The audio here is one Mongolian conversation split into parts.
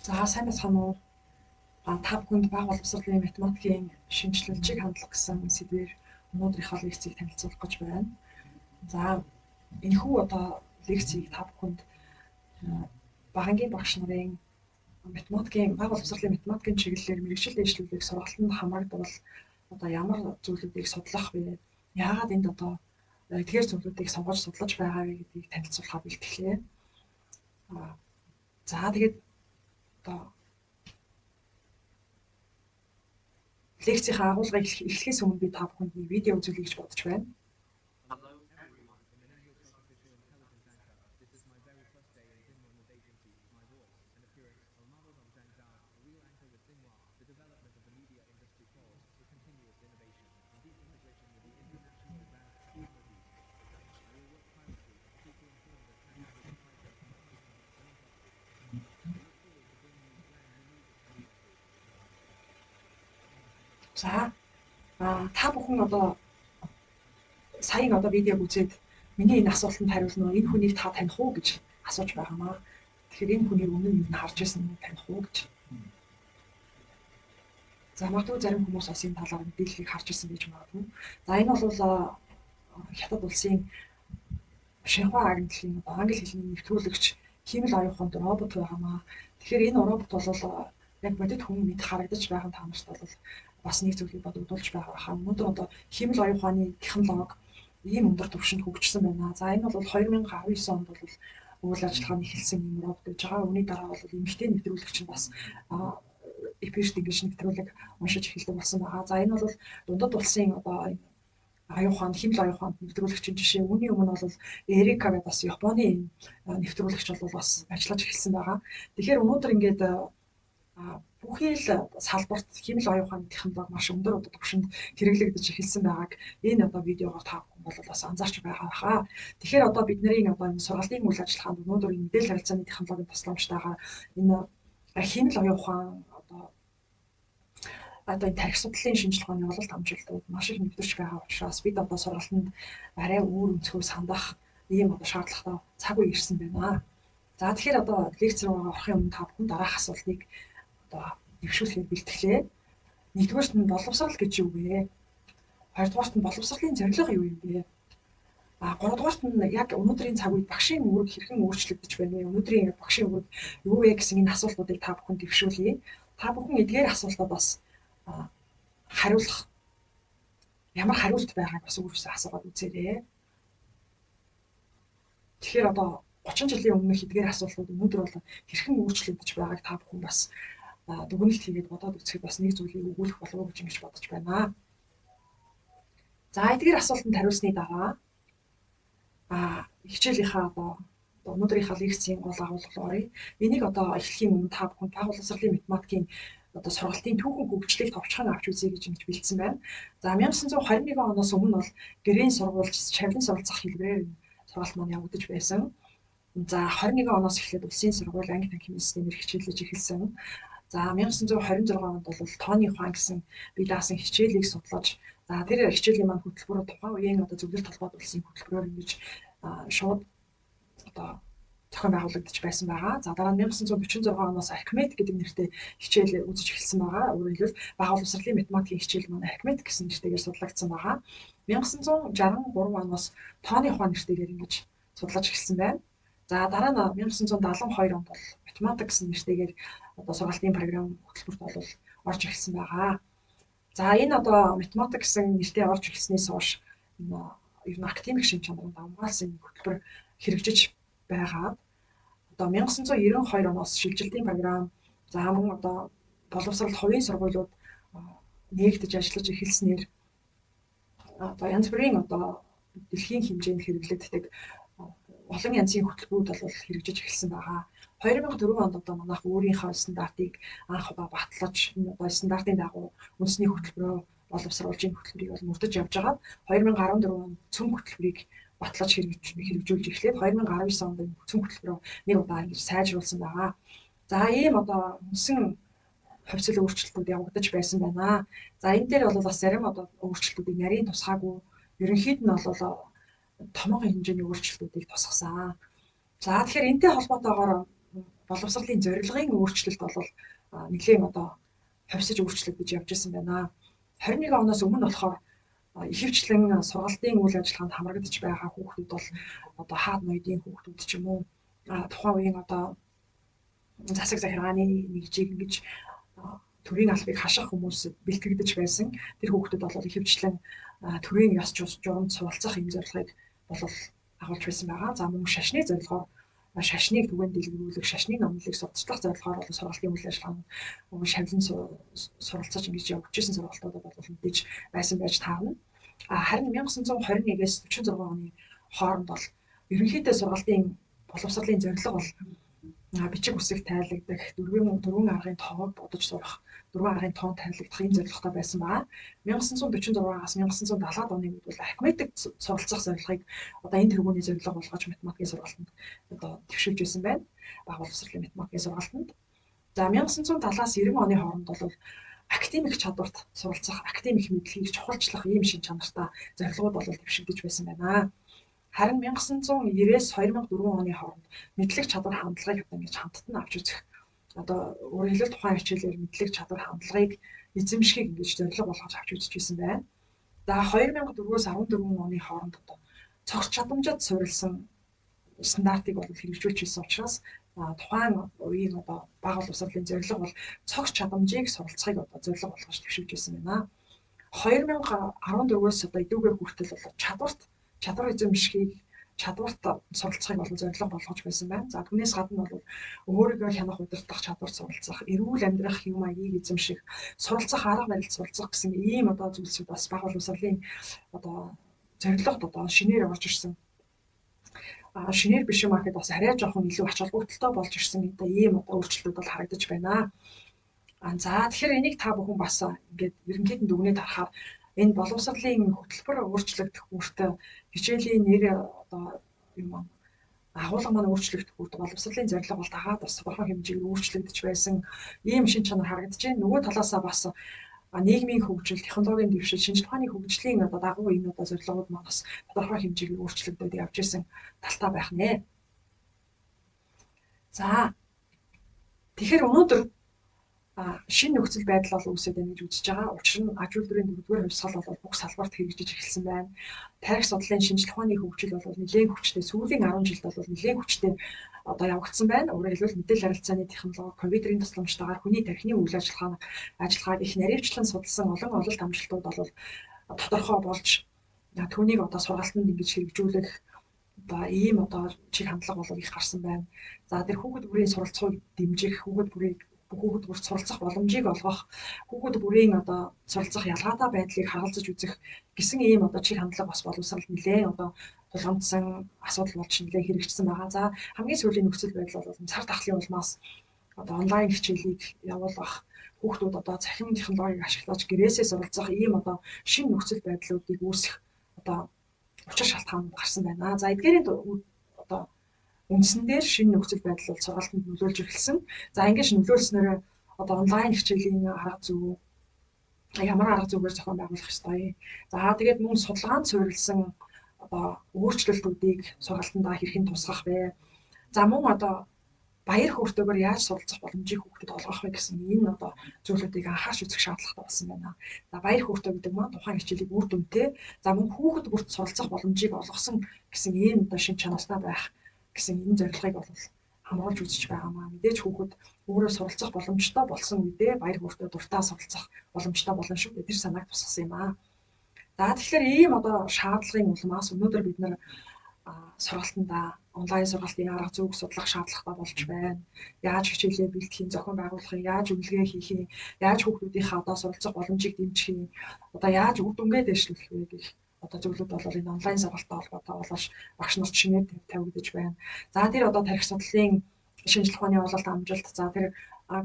За сайн байна уу? Та бүхэнд бага боловсролын математикийн шинжилэлжийг хандлах гэсэн сэдвээр өнөөдрийнхөө лекцийг танилцуулах гэж байна. За энэхүү лекцийг та бүхэнд багангийн багш нарын математикийн бага боловсролын математикийн чиглэлээр мэргэжил дэвшлүүлэх сургалтанд хамрагдвал ямар зүйлүүдийг судлах вэ? Яагаад энд эдгээр зүйлүүдийг сонгож судлаж байгаа вэ гэдгийг танилцуулахаар бэлтгэлээ. За тэгээд лекцийнхаа агуулгыг эхлэхээс өмнө би та бүхэнд нэг видео үзүүлье гэж бодож байна. За та бүхэн саяын видеог үзээд миний энэ асуултанд хариулна уу? Энэ хүнийг та таних уу гэж асууж байгаамаа. Тэгэхээр энэ хүнийг өмнө нь харж ирсэн нь таних уу гэж. За магадгүй зарим хүмүүс бас энэ талаар мэдээллийг харж ирсэн гэж магадгүй. За энэ бол Хятад улсын Шинхуа агентлгийн англи хэлний нэвтрүүлэгч Химэл оюуханд робот байгаамаа. Тэгэхээр энэ робот бол яг бодит хүн мэд харагдаж байгаа та нарт бол бас нэг зүйлийг бодогдуулж байгаа хаа. Өнөөдөр Химэл оюуханы технологи ийм өндөр түвшинд хөгжсөн байна. За энэ бол 2019 онд бол үйл ажиллагаа эхэлсэн юм робот гэж байгаа. Үүний дараа бол эмэгтэй нэвтрүүлэгч нь бас эпишт ингэж нэвтрүүлэг уншиж эхэлдэг болсон байгаа. За энэ бол дундад улсын оюуханд Химэл оюуханд нэвтрүүлэгчийн жишээ. Үүний өмнө бол Эрика гэдэг бас Японы нэвтрүүлэгч бол бас ажиллаж эхэлсэн байгаа. Тэгэхээр өнөөдөр ингээд бүхий л салбарт Химэл оюуханы технологи маш өндөр түвшинд хэрэглэгдэж эхэлсэн байгааг энэ видеогоор та бүхэн бол бас анзаарч байгаа хаа. Тэгэхээр бидний энэ сургалтын үйл ажиллагаанд өнөөдөр энэ мэдээлэл харилцааны технологийн тусламжтайгаар энэ Химэл оюухан энэ тарих судлалын шинжилгээний ололт амжилтууд маш их нэвтэрч байгаа учраас бид сургалтанд арай өөр өнцгөө сандах ийм шаардлагатай цаг үе ирсэн байна. За тэгэхээр лекц рүү орохын өмнө та бүхэн дараах асуултыг дэвшүүлэхээр бэлтгэлээ. Нэгдүгээрт нь боловсрал гэж юу вэ? Хоёрдугаарт нь боловсролын зорилго юу юм бэ? Гуравдугаарт нь яг өнөөдрийн цаг үед багшийн үүрэг хэрхэн өөрчлөгдөж байна вэ? Өнөөдрийн багшийн үүрэг юу вэ гэсэн энэ асуултуудыг та бүхэн дэвшүүлье. Та бүхэн эдгээр асуултад бас хариулах ямар хариулт байгааг бас өөрөөсөө асуугаад үзээрэй. Тэгэхээр 30 жилийн өмнөх эдгээр асуултууд өнөөдөр бол хэрхэн өөрчлөгдөж байгааг та бүхэн бас дүгнэлт хийгээд бодоод үзэхэд бас нэг зүйлийг өгүүлэх болов уу гэж ингэж бодож байна. За эдгээр асуултанд хариулсны дараа хичээлийнхаа өнөөдрийнхаа лекцийн гол агуулга оръё. Энийг эхлэхийн өмнө та бүхэн бага боловсролын математикийн сургалтын түүхэн хөгжлийг товчхон авч үзье гэж ингэж бэлдсэн байна. За 1921 оноос өмнө бол гэрийн сургууль, шавлын суралцах хэлбэрээр сургалт маань явагдаж байсан. За 21 оноос эхлээд улсын сургууль анги танхимын системээр хичээлж эхэлсэн. За 1926 онд бол тооны ухаан гэсэн бие даасан хичээлийг судлаж, за тэр хичээлийн маань хөтөлбөр тухайн үеийн зөвлөлт толгойд улсын хөтөлбөрөөр ингэж шууд зохион байгуулагдаж байсан байгаа. За дараа нь 1946 оноос Архимед гэдэг нэртэй хичээл үзэж эхэлсэн байгаа. Өөрөөр хэлбэл бага боловсролын математикийн хичээл маань Архимед гэсэн нэртэйгээр судлагдсан байгаа. 1963 оноос тооны ухаан нэртэйгээр ингэж судлаж эхэлсэн байна. За дараа нь 1972 онд бол математик гэсэн нэртэйгээр сургалтын програм хөтөлбөрт бол орж эхэлсэн байгаа. За энэ математик гэсэн нэртэй орж эхэлснээс хойш ер нь академик шин чанаранд хамгаалсан хөтөлбөр хэрэгжиж байгаа. 1992 оноос шилжилтийн програм, за мөн боловсрол хувийн сургуулиуд нээгдэж ажиллаж эхэлснээр янз бүрийн дэлхийн хэмжээнд хэрэглэгддэг олон янзын хөтөлбөрүүд бол хэрэгжиж эхэлсэн байгаа. 2004 онд манайх өөрийнхөө стандартыг анх батлаж стандартын дагуу үндэсний хөтөлбөрөө боловсруулжийн хөтөлбөрийг бол мөрдөж явж байгаа. 2014 онд цөм хөтөлбөрийг батлаж хэрэгжүүлж эхлээд 2019 онд цөм хөтөлбөрөө нэг удаа ингэж сайжруулсан байгаа. За ийм үндсэн хувьцал өөрчлөлтүүд явагдаж байсан байна. За энэ дээр бол бас зарим өөрчлөлтүүдийг нарийн тусгаагүй ерөнхийд нь бол томоохон хэмжээний өөрчлөлтүүдийг тусгасан. За тэгэхээр энэтэй холбоотойгоор боловсролын зорилгын өөрчлөлт бол нэлээд одоо хувьсаж өөрчлөгдөж явж ирсэн байна. 21 оноос өмнө болохоор ихэвчлэн сургалтын үйл ажиллагаанд хамрагдаж байгаа хүүхдүүд бол одоо хаад ноёдын хүүхдүүд ч юм уу тухайн үеийн одоо засаг захиргааны нэгжийг ингэж төрийн албыг хашах хүмүүс бэлтгэгдэж байсан. Тэр хүүхдүүд бол ихэвчлэн төрийн ёс журамд суралцах юм зорилгыг бол агуулж байсан байгаа. За мөн шашны зорилгоор шашныг түгээн дэлгэрүүлэх, шашны номлолыг сурталчлах зорилгоор бол сургалтын үйл ажиллагаанд шавлан суралцаж ингэж явж ирсэн сургалтуудад бол мэдээж байсан байж таарна. Харин 1921-ээс 46 оны хооронд бол ерөнхийдөө сургалтын боловсролын зорилго бол бичиг үсэг тайлагдах, дөрвөн аргын тоог бодож сурах, дөрвөн аргын тоон тайлагдах ийм зорилготой байсан баа. 1946-аас 1970-аад оны үед бол архимедик суралцах зорилгыг одоо энэ тэргүүний зорилго болгож математикийн сургалтанд одоо төвшүүлж байсан байна. Бага боловсролын математикийн сургалтанд. За 1970-аас 90 оны хооронд бол академик чадварт суралцах, академик мэдлэгийг чухалчлах ийм шин чанартай зорилгууд бол төвшигдэж байсан байна. Харин 1990-ээс 2004 оны хооронд мэдлэг чадвар хандлагыг одоо ингэж хамттан авч үзэх одоо өөрөөр хэлбэл тухайн хичээлээр мэдлэг чадвар хандлагыг эзэмшихийг ингэж зорилго болгож авч үзэж байсан байна. За 2004-өөс 14 оны хооронд одоо цогц чадамжид суурилсан стандартыг бол хэрэгжүүлж ирсэн учраас тухайн үеийн одоо бага боловсролын зорилго бол цогц чадамжийг суралцахыг одоо зорилго болгож төвшүүлж ирсэн байна. 2014-өөс одоо эдүүгээр хүртэл бол чадвар эзэмшихийг чадварт суралцахыг бол зорилго болгож байсан байна. За түүнээс гадна бол өөрийгөө хянах удирдах чадварт суралцах, эрүүл амьдрах юм маягийг эзэмших, суралцах арга барилд суралцах гэсэн ийм одоо зүйлсүүд бас бага боловсролын одоо зорилгод одоо шинээр орж ирсэн. Шинээр биш юм ахэд бас арай жоохон илүү ач холбогдолтой болж ирсэн одоо ийм одоо өөрчлөлтүүд бол харагдаж байна. За тэгэхээр энийг та бүхэн бас ингээд ерөнхийд нь дүгнээд харахаар энэ боловсролын хөтөлбөр өөрчлөгдөх үүртэй хичээлийн нэр одоо юм агуулга маань өөрчлөгдөх үүртэй боловсролын зорилго бол дагаад бас тодорхой хэмжээгээр өөрчлөгдөж байсан ийм шин чанар харагдаж байна. Нөгөө талаасаа бас нийгмийн хөгжил, технологийн дэвшил, шинжлэх ухааны хөгжлийн одоо дагуу энэ одоо зорилгоуд маань бас тодорхой хэмжээгээр өөрчлөгдөж явж ирсэн талтай байх нэ. За тэгэхээр өнөөдөр шинэ нөхцөл байдал бол үүсэж байна гэж үзэж байгаа. Учир нь аж үйлдвэрийн 4-р хувьсгал бол бүх салбарт хэрэгжиж эхэлсэн байна. Тарих судлалын шинжлэх ухааны хөгжил бол нэлээд хүчтэй. Сүүлийн 10 жилд бол нэлээд хүчтэй одоо явагдсан байна. Өөрөөр хэлбэл мэдээлэл харилцааны технологи, компьютерийн тусламжтайгаар хүний тархины үйл ажиллагааг их наривчлан судалсан олон ололт амжилтууд бол тодорхой болж түүнийг одоо сургалтанд ингэж хэрэгжүүлэх одоо ийм одоо чиг хандлага бол их гарсан байна. За тэр хүүхэд бүрийн суралцахыг дэмжих, хүүхэд бүрт суралцах боломжийг олгох, хүүхэд бүрийн одоо суралцах ялгаатай байдлыг харгалзаж үзэх гэсэн ийм одоо чиг хандлага бас боловсролд нэлээд одоо тулгамдсан асуудал болж нэлээд хэрэгжсэн байгаа. За хамгийн сүүлийн нөхцөл байдал бол цар тахлын улмаас одоо онлайн хичээлийг явуулах, хүүхдүүд одоо цахим технологиг ашиглаж гэрээсээ суралцах ийм одоо шинэ нөхцөл байдлуудыг үүсэх одоо учир шалтгаан гарсан байна. За эдгээрийн одоо үндсэн дээр шинэ нөхцөл байдал бол сургалтанд нөлөөлж эхэлсэн. За ингэж нөлөөлснөөр одоо онлайн хичээлийн арга зүй ямар арга зүйгээр зохион байгуулах ёстой. За тэгээд мөн судалгаанд суурилсан одоо өөрчлөлтүүдийг сургалтандаа хэрхэн тусгах вэ? За мөн одоо баяр хөөртэйгээр яаж суралцах боломжийг хүүхдэд олгох вэ гэсэн энэ одоо зүйлүүдийг анхаарч үзэх шаардлагатай болсон байна. За баяр хөөртэй гэдэг маань тухайн хичээлийг үр дүнтэй, за мөн хүүхэд бүрт суралцах боломжийг олгосон гэсэн энэ одоо шинэ чанартай байх гэсэн энэ зорилгыг бол хамруулж үзэж байгаамаа. Мэдээж хүүхэд өөрөө суралцах боломжтой болсон үедээ баяр хөөртэй дуртай суралцах боломжтой болно шүү дээ. Тэр санааг тусгасан юм аа. За тэгэхээр ийм одоо шаардлагын улмаас өнөөдөр бид нэр сургалтандаа онлайн сургалтын арга зүйг судлах шаардлагатай болж байна. Яаж хичээлээ бэлтгэхийн, зохион байгуулахын, яаж үнэлгээ хийхин, яаж хүүхдүүдийнхээ одоо суралцах боломжийг дэмжих, одоо яаж үр дүнгээ дэвшлүүлэх вэ гэх одоо зөвлөд бол энэ онлайн сургалттай холбоотой болоош багш нарт шинээр тавигдаж байна. За тэр одоо тарих судлалын шинжлэх ухааны ололт амжилт, за тэр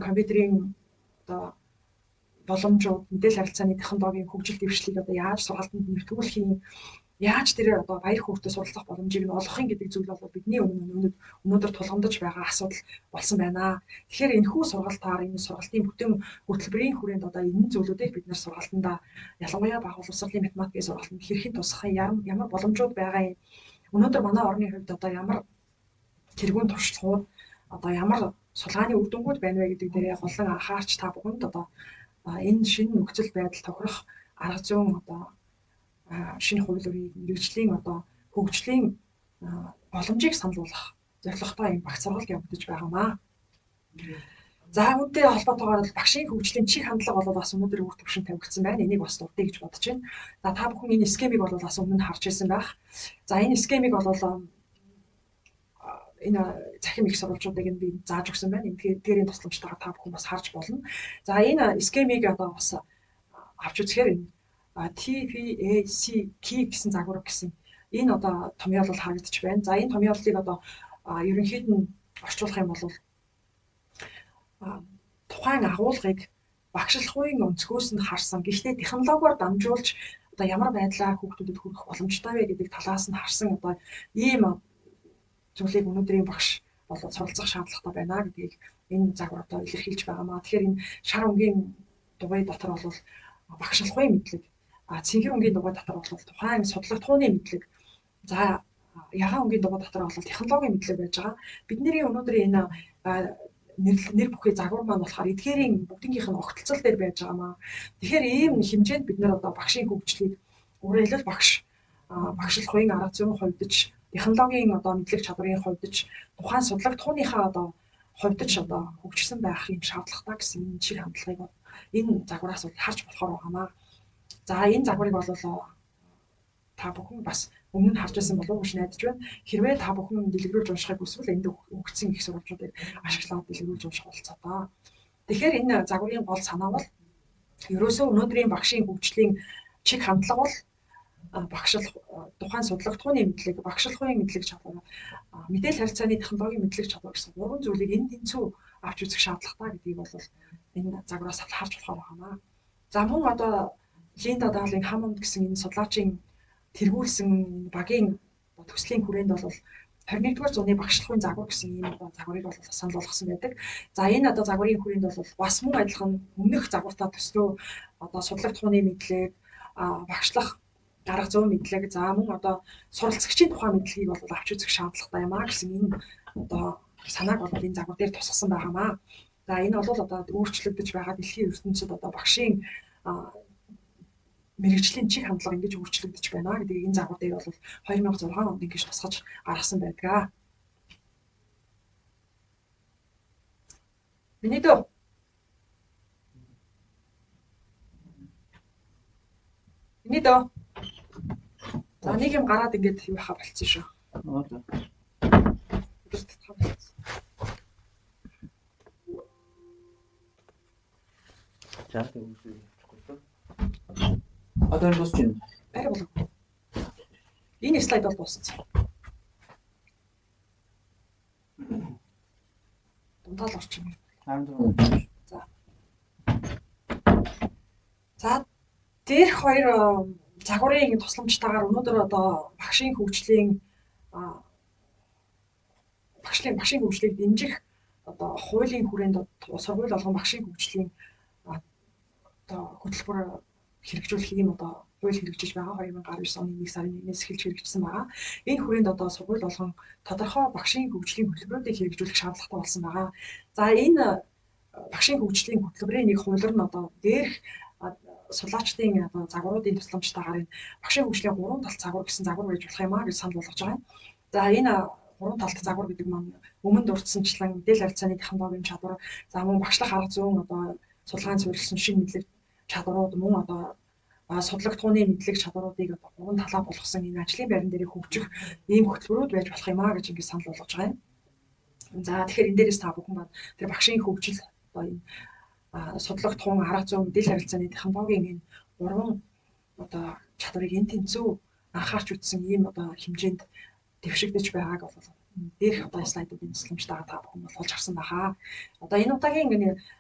компьютерийн одоо боломжууд, мэдээлэл харилцааны технологийн хөгжил дэвшлийг одоо яаж сургалтанд нэвтрүүлэх юм, яаж тэр одоо баяр хөөртэй суралцах боломжийг нь олгохын гэдэг зүйл бол бидний өнөөдөр тулгамдаж байгаа асуудал болсон байна. Тэгэхээр энэхүү сургалтаар энэ сургалтын бүтэн хөтөлбөрийн хүрээнд одоо энэ зүйлүүдийг бид нэр сургалтандаа ялангуяа бага боловсролын математикийн сургалтанд хэрхэн тусгах ямар боломжууд байгаа юм. Өнөөдөр манай орны хувьд одоо ямар тэргуун туршлагууд, одоо ямар сулгааны үр дүнгууд байна вэ гэдэг дээр олон анхаарч та бүхэнд одоо энэ шинэ нөхцөл байдал тохирох арга зүйн одоо шинэ хууль өрийн мэрэгжлийн одоо хөгжлийн боломжийг сануулгах зорилготой юм багц сургалт явагдаж байгаамаа. За үүнтэй холбоотойгоор багшийн хөгжлийн чиг хандлага бол бас өнөөдөр үр төвшин тавигдсан байна. Энийг бас дурдъя гэж бодож байна. За та бүхэн энэ схемийг бол бас өмнө нь харж ирсэн байх. За энэ схемийг бол энэ захим их сурвалжуудыг би зааж өгсөн байна. Эдгээрийн тусламжтайгаар та бүхэн бас харж болно. За энэ схемийг одоо бас авч үзэхээр энэ TPAC key гэсэн загвар гэсэн энэ одоо томьёолол харагдаж байна. За энэ томьёоллыг одоо ерөнхийд нь орчуулах юм бол тухайн агуулгыг багшлахуйн өнцгөөс нь харсан. Гэхдээ технологиор дамжуулж одоо ямар байдлаар хүүхдүүдэд хүргэх боломжтой вэ гэдэг талаас нь харсан одоо ийм зүйлийг өнөөдрийн багш бол суралцах шаардлагатай байна гэдгийг энэ загвар одоо илэрхийлж байгаамаа. Тэгэхээр энэ шар өнгийн дугуй дотор бол багшлахуйн мэдлэг, цэнхэр өнгийн дугуй дотор бол тухайн судлагдхууны мэдлэг, за ягаан өнгийн дугуй дотор бол технологийн мэдлэг байж байгаа. Бидний өнөөдрийн энэ нэр бүхий загвар маань болохоор эдгээрийн бүгднгийнх нь огтлцол дээр байж байгаамаа. Тэгэхээр ийм хэмжээнд бид нэр одоо багшийн хөгжлийг уриалал багш багшлахуйн арга зүйн хувьдж технологийн одоо мэдлэг чадварын хувьдж тухайн судлагдхууныхаа одоо хувьдж одоо хөгжсөн байх юм шаардлагатай гэсэн энэ чиг хандлагыг энэ загвараас бол харж болохоор байгаамаа. За энэ загварыг бол та бүхэн бас өмнө нь харж байсан болов уу гэж найдаж байна. Хэрвээ та бүхэн дэлгэрүүлж уншихыг хүсвэл энд өгсөн их сурвалжуудыг ашиглаад дэлгэрүүлж унших болцоо. Тэгэхээр энэ загварын гол санаа бол ерөөсөө өнөөдрийн багшийн хөгжлийн чиг хандлага бол багшлах тухайн судлагдхууны мэдлэг, багшлахуйн мэдлэг чадвар, мэдээлэл харилцааны технологийн мэдлэг чадвар гэсэн гурван зүйлийг энэ тэнцүү авч үзэх шаардлагатай гэдгийг бол энэ загвараас харж болохоор байгаамаа. За мөн одоо Линда Даалын Хамонд гэсэн энэ судлаачийн тэргүүлсэн багийн төслийн хүрээнд бол 21-р зууны багшлахуйн загвар гэсэн ийм загварыг бол санал болгосон байдаг. За энэ одоо загварын хүрээнд бол бас мөн адилхан өмнөх загвартаа төслөө одоо судлагдхууны мэдлэг, багшлах арга зүйн мэдлэг, за мөн одоо суралцагчийн тухайн мэдлэгийг бол авч үзэх шаардлагатай юм аа гэсэн энэ одоо санааг бол энэ загвар дээр тусгасан байгаамаа. За энэ бол одоо өөрчлөгдөж байгаа дэлхийн ертөнцид одоо багшийн мэрэгжлийн чиг хандлага ингэж өөрчлөгдөж байна гэдгийг энэ загвар дээр бол 2006 онд ингэж тусгаж гаргасан байдаг. Миний дөө. За нэг юм гараад ингэж юу хаа болцсон шүү. За тэгвэл одоо энэ дуусч байна. Арай болов. Энэ слайд бол дууссан. Дундаа л орчих юм. 14. За дээрх хоёр загварын тусламжтайгаар өнөөдөр одоо багшийн хөгжлийн хөгжлийг дэмжих одоо хуулийн хүрээнд сургууль болгон багшийн хөгжлийн одоо хөтөлбөр хэрэгжүүлэх юм одоо хууль хэрэгжиж байгаа 2019 оны 1 сарын 1-ээс эхэлж хэрэгжсэн байгаа. Энэ хүрээнд одоо сургууль болгон тодорхой багшийн хөгжлийн хөтөлбөрүүдийг хэрэгжүүлэх шаардлагатай болсон байгаа. За энэ багшийн хөгжлийн хөтөлбөрийн нэг хууль нь одоо дээрх судлаачдын одоо загваруудын тусламжтайгаар энэ багшийн хөгжлийн 3 талт загвар гэсэн загвар байж болох юм аа гэж санал болгож байгаа юм. За энэ 3 талт загвар гэдэг маань өмнө дурдсанчлан мэдээлэл харилцааны технологийн чадвар, за мөн багшлах арга зүйн одоо судалгаанд суурилсан шинэ мэдлэг чадварууд, мөн одоо судлагдхууны мэдлэг чадваруудыг одоо 3 талаа болгосон энэ ажлын байран дээр хөгжих ийм хөтөлбөрүүд байж болох юм аа гэж ингэ санал болгож байгаа юм. За тэгэхээр энэ дээрээс та бүхэн маань тэр багшийн хөгжил одоо энэ судлагдхуун арга зүйн мэдээлэл харилцааны технологийн энэ 3 одоо чадварыг энэ тэнцүү анхаарч үзсэн ийм одоо хэмжээнд дэвшигдэж байгааг бол дээрх одоо слайдуудын тусламжтайгаар та бүхэн бол олж харсан байгаа. Одоо энэ удаагийн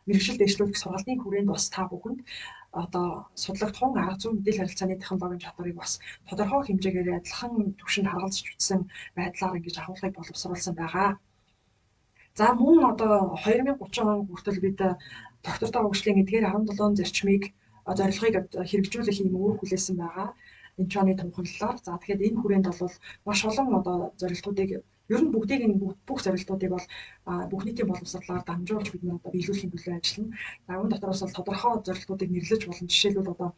мэргэжил дэвшлүүлэх сургалтын хүрээнд бас та бүхэнд одоо судлагдхуун арга зүйн мэдээлэл харилцааны технологийн чадварыг бас тодорхой хэмжээгээр адилхан түвшинд харгалзаж үзсэн байдлаар ингэж агуулгыг боловсруулсан байгаа. За мөн одоо 2030 он хүртэл бид доктортой хөгжлийн эдгээр 17 зарчмыг зорилгыг хэрэгжүүлэх юм үүрэг хүлээсэн байгаа. Энэ ч оны томхоглолоор. За тэгэхээр энэ хүрээнд бол маш олон одоо зорилтуудыг Ер нь бүгдийг энэ бүх зорилтуудыг бол бүх нийтийн боловсролоор дамжуулж бид нэр одоо биелүүлэхийн төлөө ажиллана. За үүн дотроос бол тодорхой зорилтуудыг нэрлэж болно. Жишээлбэл одоо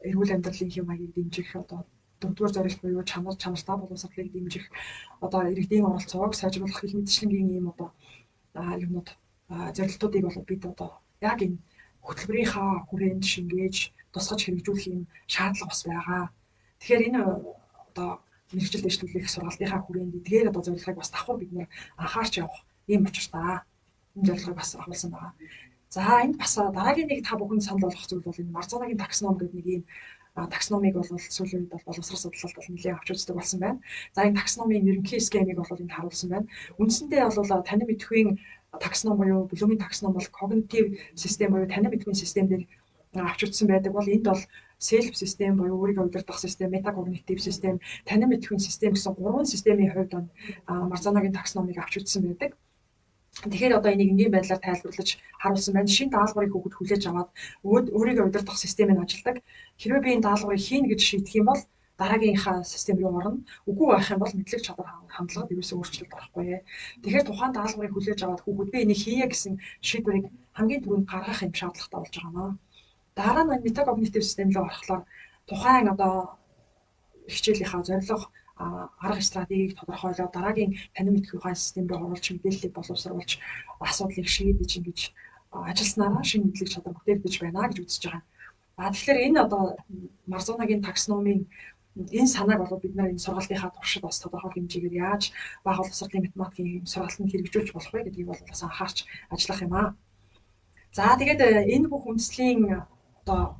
эрүүл амьдралын хэм маягийг дэмжих, одоо дөрөвдүгээр зорилт буюу чанартай боловсролыг дэмжих, одоо иргэдийн оролцоог сайжруулах гэх мэтчлэнгийн ийм одоо юмнууд зорилтуудыг бол бид одоо яг энэ хөтөлбөрийнхаа хүрээнд шингээж тусгаж хэрэгжүүлэх юм шаардлага бас байгаа. Тэгэхээр энэ одоо мэрэгжил дэвшлүүлэх сургалтынхаа хүрээнд эдгээр одоо зорилгыг бас давхар бид нэр анхаарч явах ийм учиртай. Энэ зорилгыг бас агуулсан байгаа. За энд бас дараагийн нэг та бүхэн санал болгох зүйл бол энэ Марзанагийн таксоном гэдэг нэг ийм таксономыг бол сүүлийн үед бол боловсрол судлалд бол нэлээд авч үздэг болсон байна. За энэ таксономын ерөнхий схемийг бол энд харуулсан байна. Үндсэндээ бол танин мэдхийн таксоном буюу Блумын таксоном бол когнитив систем буюу танин мэдхийн системээр авч үзсэн байдаг бол энд бол селф систем буюу өөрийгөө удирдах систем, метакогнитив систем, танин мэдхийн систем гэсэн гурван системийн хувьд Марзанагийн таксономыг авч үзсэн байдаг. Тэгэхээр одоо энийг энгийн байдлаар тайлбарлаж харуулсан байна. Шинэ даалгаврыг хүүхэд хүлээж аваад өөрийгөө удирдах системээр ажилладаг. Хэрвээ би энэ даалгаврыг хийнэ гэж шийдэх юм бол дараагийнхаа систем рүү орно. Үгүй байх юм бол мэдлэг чадвар хандлагад ерөөсөө өөрчлөлт орохгүй. Тэгэхээр тухайн даалгаврыг хүлээж аваад хүүхэд би энийг хийе гэсэн шийдвэрийг хамгийн түрүүнд гаргах юм шаардлагатай болж байгаа маа. Дараа нь метакогнитив систем рүү орохлоор тухайн одоо хичээлийнхаа зорилго арга стратегийг тодорхойлоод дараагийн танин мэдхийн ухаан систем рүү оруулж мэдээллийг боловсруулж асуудлыг шийдэж ингэж ажилласнараа шинэ мэдлэг чадвар бүтээгдэж байна гэж үзэж байгаа. Тэгэхээр энэ одоо Марзанагийн таксономын энэ санааг бол бид нар энэ сургалтынхаа туршид бас тодорхой хэмжээгээр яаж бага боловсролын математикийн сургалтанд хэрэгжүүлж болох вэ гэдгийг бол бас анхаарч ажиллах юм аа. За тэгээд энэ бүх үндэслийн одоо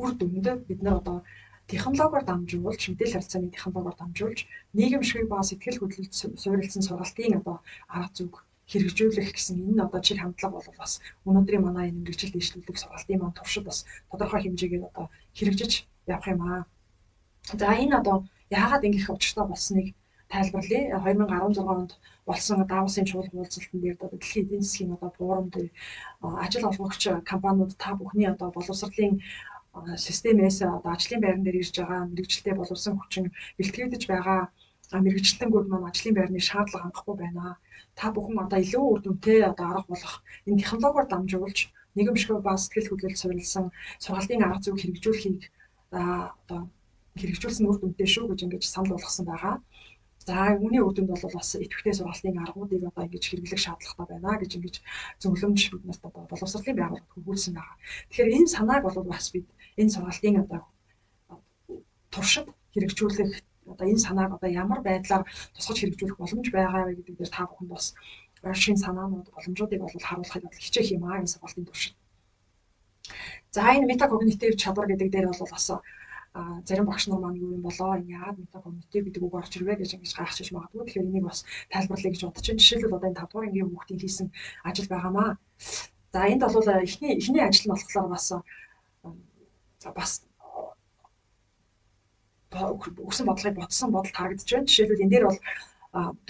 үр дүнд бид нар одоо технологиор дамжуулж, мэдээлэл харилцааны технологиор дамжуулж, нийгэмшиг ба сэтгэл хөдлөлд суурилсан сургалтын одоо арга зүйг хэрэгжүүлэх гэсэн энэ одоо чиг хандлага бол бас өнөөдрийн манай энэ мэрэгжил дэвшлүүлэх сургалтын маань туршид бас тодорхой хэмжээгээр одоо хэрэгжиж явах юм аа. За энэ одоо яагаад ингэх учиртай болсныг тайлбарлая. 2016 онд болсон Давосын чуулган уулзалтын дээр одоо дэлхийн эдийн засгийн одоо форум дээр ажил олгогч компаниуд та бүхний одоо боловсролын системээс одоо ажлын байран дээр ирж байгаа мэрэгжилтэй боловсон хүчин бэлтгэгдэж байгаа мэрэгчлэнгүүд маань ажлын байрны шаардлага хангахгүй байна. Та бүхэн одоо илүү үр дүнтэй одоо арга болох энэ технологиор дамжуулж нийгэмшиг ба сэтгэл хөдлөлд суурилсан сургалтын арга зүйг хэрэгжүүлэхийг одоо хэрэгжүүлсэн үр дүнтэй шүү гэж ингэж санал болгосон байгаа. За үүний үр дүнд бол бас идэвхтэй сургалтын аргуудыг одоо ингэж хэрэглэх шаардлагатай байна гэж ингэж зөвлөмж биднэрт одоо боловсролын байгууллагад хөгжүүлсэн байгаа. Тэгэхээр энэ санааг бол бас бид энэ сургалтын одоо туршид хэрэгжүүлэх одоо энэ санааг одоо ямар байдлаар тусгаж хэрэгжүүлэх боломж байгаа вэ гэдэг дээр та бүхэнд бас шинэ санаанууд боломжуудыг бол харуулахыг хичээх юм аа энэ сургалтын туршид. За энэ метакогнитив чадвар гэдэг дээр бол бас зарим багш нар маань юу юм болоо яагаад метакогнитив гэдэг үг орж ирвэ гэж ингэж гайхчихж магадгүй. Тэгэхээр энийг бас тайлбарлая гэж бодож байна. Жишээлбэл одоо энэ 5 дугаар ангийн хүүхдийн хийсэн ажил байгаамаа. За энд бол эхний ажил нь болохоор бас өгсөн бодлогыг бодсон бодолд харагдаж байна. Жишээлбэл энэ дээр бол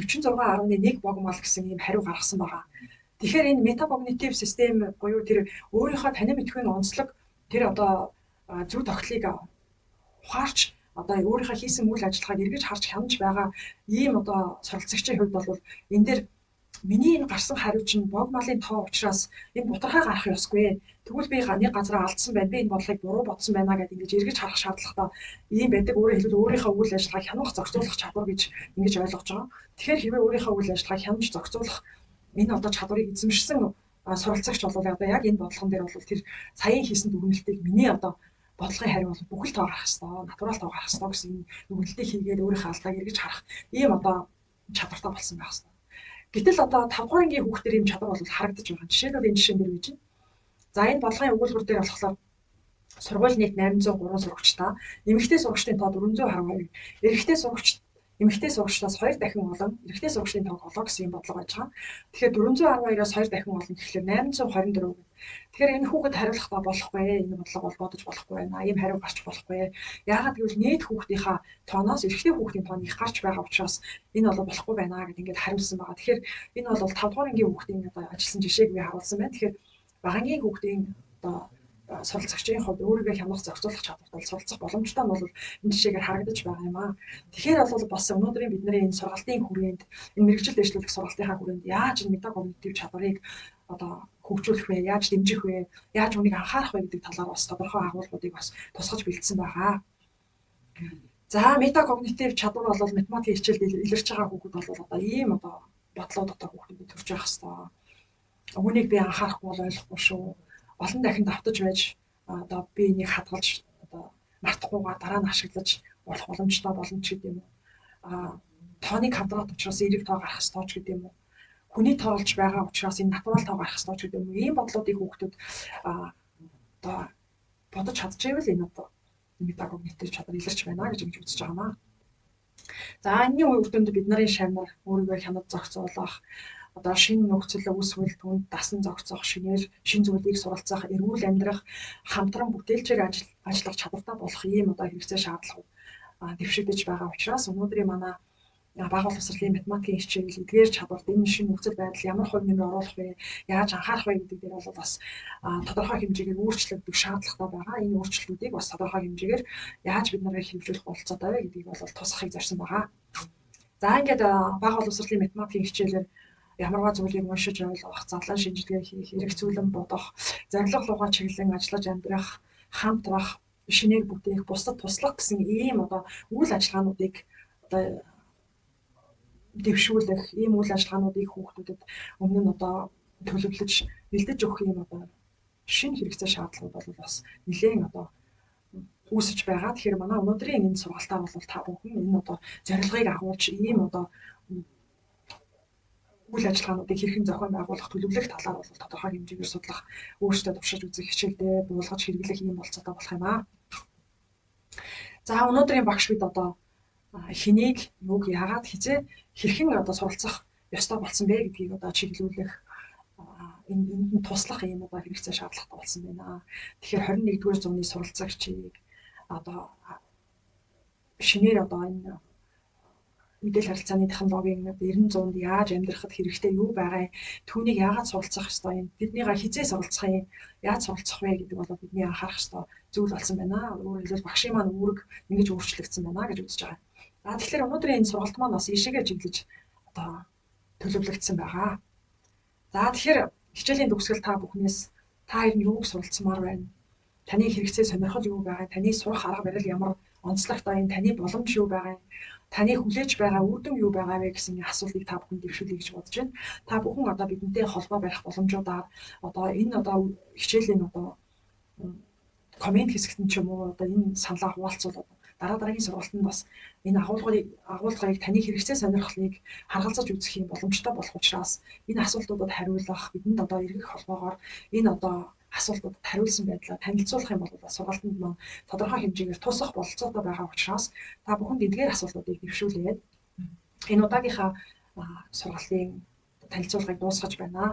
46.1 богмол гэсэн ийм хариу гаргасан байгаа. Тэгэхээр энэ метакогнитив систем буюу тэр өөрийнхөө танин мэдхийн онцлог тэр одоо зөв тогтлыг ухаарч одоо өөрийнхөө хийсэн үйл ажиллагааг эргэж харж хянаж байгаа ийм одоо суралцагчийн хувьд бол энэ дээр миний энэ гарсан хариу чинь богмолын тоо учраас энэ бутархай гарах ёсгүй. Тэгвэл би нэг газараа алдсан байна. Би энэ бодлогыг буруу бодсон байна гэдээ ингэж эргэж харах шаардлагатай ийм байдаг. Өөрөөр хэлбэл өөрийнхөө үйл ажиллагааг хянах зохицуулах чадвар гэж ингэж ойлгож байгаа. Тэгэхээр хэрвээ өөрийнхөө үйл ажиллагааг хянаж зохицуулах энэ одоо чадварыг эзэмшсэн суралцагч бол одоо яг энэ бодлогон дээр бол тэр саяын хийсэн дүгнэлтийг миний одоо бодлогын хариу бол бүхэл тоо гарах хэвээр, натурал тоо гарах хэвээр гэсэн дүгнэлтийг хийгээд өөрийнхөө алдааг эргэж харах ийм одоо чадвартай болсон байх хэвээр. Гэтэл одоо 5 дугаар ангийн хүүхдэр ийм чадвар бол харагдаж байгаа. Жишээлбэл энэ жишээн дээр үеж байна. За энэ бодлогын өгүүлбэр дээр болохоор сургууль нийт 803 сурагчтай, эмэгтэй сурагчдын тоо 412, эмэгтэй сурагчдаас 2 дахин олон, эрэгтэй сурагчдын тоог олоо гэсэн юм бодлого байж байгаа. Тэгэхээр 412-оос 2 дахин олон гэхлээр 824 гэдэг. Тэгэхээр энэ хүүхэд хариулахдаа болохгүй, энэ бодлого бол бодож болохгүй байна. Ийм хариу гарч болохгүй. Яагаад гэвэл нийт хүүхдийнхаа тооноос эрэгтэй хүүхдийн тоон их гарч байгаа учраас энэ бол болохгүй байна гэдээ ингээд хариулсан байгаа. Тэгэхээр энэ бол 5 дугаар ангийн хүүхдийн одоо ажилласан жишээг би харуулсан байна. Тэгэхээр багангийн хүүхдийн одоо суралцагчийн хувьд өөрийгөө хянах зохицуулах чадвартай суралцах боломжтой нь бол энэ жишээгээр харагдаж байгаа юм аа. Тэгэхээр бол бас өнөөдрийн бидний энэ сургалтын хүрээнд энэ мэрэгжил дэвшлүүлэх сургалтынхаа хүрээнд яаж энэ метакогнитив чадварыг одоо хөгжүүлэх вэ? Яаж дэмжих вэ? Яаж үнийг анхаарах вэ гэдэг талаар бас тодорхой агуулгуудыг бас тусгаж бэлдсэн байгаа. За метакогнитив чадвар бол математикийн хичээлд илэрч байгаа хүүхэд бол одоо ийм одоо бодлуудтай хүүхдүүд төрж явах хэвээр. Үүнийг би анхаарахгүй бол ойлгохгүй шүү. Олон дахин давтаж байж одоо би энийг хадгалж одоо мартахгүйгээр дараа нь ашиглаж болох боломжтой болно ч гэдэм үү. Тооныг хадгалах учраас эерэг тоо гарах ёстой ч гэдэм үү. Хүний тоолж байгаа учраас энэ натурал тоо гарах ёстой ч гэдэм үү. Ийм бодлуудыг хүүхдүүд одоо бодож чадчихвэл энэ одоо метакогнитив чадвар илэрч байна гэж үзэж байгаа маа. За энэний үр дүнд бид нарын шавнар өөрийгөө хянаж зохицуулах, одоо шинэ нөхцөл үүсвэл түнд дасан зохицох, шинээр шинэ зүйлийг суралцах, эрүүл амьдрах, хамтран бүтээлчээр ажиллах чадвартай болох ийм одоо хэрэгцээ шаардлага дэвшигдэж байгаа учраас өнөөдрийн манай бага боловсролын математикийн хичээл эдгээр чадварт энэ шинэ нөхцөл байдал ямар хувь нэмэр оруулах вэ, яаж анхаарах вэ гэдэг дээр бол бас тодорхой хэмжээгээр өөрчлөгдөх шаардлагатай байгаа. Энэ өөрчлөлтүүдийг бас тодорхой хэмжээгээр яаж бид нарыг хэрэгжүүлэх болцоотой вэ гэдгийг бол тусахыг зорьсон байгаа. За ингээд бага боловсролын математикийн хичээлээр ямарваа зүйлийг уншиж ойлгох, задлан шинжилгээ хийх, хэрэгцүүлэн бодох, зорилго руугаа чиглэн ажиллаж амьдрах, хамтрах, шинээр бүтээх, бусдад туслах гэсэн ийм одоо үйл ажиллагаануудыг одоо дэвшүүлэх, ийм үйл ажиллагаануудыг хүүхдүүдэд өмнө нь одоо төлөвлөж, бэлдэж өгөх ийм одоо шинэ хэрэгцээ шаардлагууд бол бас нэлээд одоо үүсэж байгаа. Тэгэхээр манай өнөөдрийн энэ сургалтаа бол та бүхэн энэ одоо зорилгыг агуулж ийм одоо үйл ажиллагаануудыг хэрхэн зохион байгуулах, төлөвлөх талаар бол тодорхой хэмжээгээр судлах, өөрсдөө туршиж үзэх хичээлдээ буулгаж хэрэглэх ийм болцоотой болох юм аа. За өнөөдрийн багш бид одоо хэнийг, юуг, яагаад, хизээ хэрхэн одоо суралцах ёстой болсон бэ гэдгийг одоо чиглүүлэх энд туслах ийм одоо хэрэгцээ шаардлагатай болсон байна. Тэгэхээр 21-р зууны суралцагчийг одоо шинээр одоо энэ мэдээлэл харилцааны технологийн 90-100-д яаж амьдрахад хэрэгтэй юу байгаа юм, түүнийг яагаад суралцах ёстой юм, биднийгаа хизээ суралцах юм, яаж суралцах вэ гэдэг бол бидний анхаарах ёстой зүйл болсон байна. Өөрөөр хэлбэл багшийн маань үүрэг ингэж өөрчлөгдсөн байна гэж үзэж байгаа. За тэгэхээр өнөөдрийн энэ сургалт маань бас ийшээгээ чиглэж одоо төлөвлөгдсөн байгаа. За тэгэхээр хичээлийн төгсгөл та бүхнээс та хоёр нь юуг суралцмаар байна? Таны хэрэгцээ сонирхол юу байгаа? Таны сурах арга барил ямар онцлогтой юм? Таны боломж юу байгаа юм? Таны хүлээж байгаа үр дүн юу байгаа вэ гэсэн асуултыг та бүхэн дэвшүүлье гэж бодож байна. Та бүхэн одоо бидэнтэй холбоо барих боломжуудаар одоо энэ одоо хичээлийн одоо комент хэсэгт нь ч юм уу одоо энэ саналаа хуваалцвал дараагийн сургалтанд бас энэ агуулгыг таны хэрэгцээ сонирхлыг харгалзаж үзэх юм боломжтой болох учраас энэ асуултуудад хариулах, бидэнд одоо эргэх холбоогоор энэ одоо асуултуудад хариулсан байдлаа танилцуулах юм бол сургалтанд маань тодорхой хэмжээгээр тусах бололцоотой байгаа учраас та бүхэнд эдгээр асуултуудыг дэвшүүлээд энэ удаагийнхаа сургалтын танилцуулгыг дуусгаж байна.